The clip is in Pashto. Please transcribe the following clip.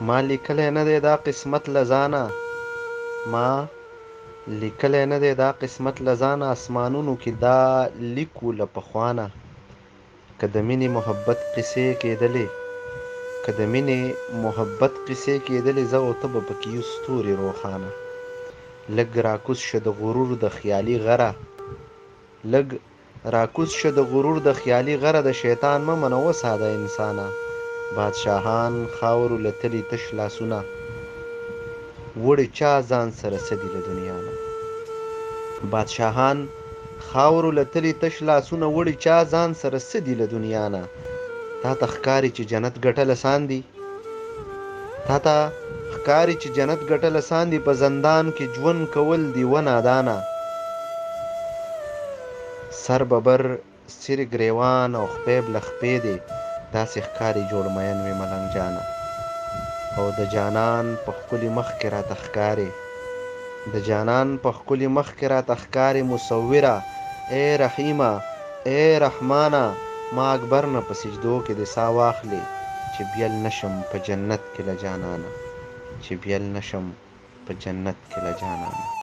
ما لیکلی نه دی دا قسمت له ځانه، ما لیکلی نه دی دا قسمت له ځانه، اسمانونو کې دا لیکو له پخوانه. که د مینې محبت قصې کېدلې، که د مینې محبت قصې کېدلې، زه او ته به پکې یو ستوري روښانه. لږ راکوز شه د غرور د خیالي غره، لږ راکوز شه د غرور د خیالي غره، د شیطان مه منه وساده انسانه. بادشاهان خاورو له تلي تش لاسونه، وړي چا ځان سره څه دي له دنیا نه. بادشاهان خاورو له تلي تش لاسونه، وړي چا ځان سره څه دي له دنیا نه. تا ته ښکاري چې جنت ګټل اسان دي، تا ته ښکاري چې جنت ګټل اسان دي، په زندان کې ژوند کول دي و نادانه. سر ببر سر ګریوان او خپې بله خپې دی، داسې ښکاري جوړ مین وي ملنګ جانه. او د جانان په ښکلي مخ کې راته ښکاري، د جانان په ښکلي مخ کې راته ښکاري مصوره. ای رحیمه ای رحمانه، ما اکبر نه په سجدو کې د ساه واخلې، چې بیل نشم په جنت کې له جانانه، چې بیل نشم په جنت کې له جانانه.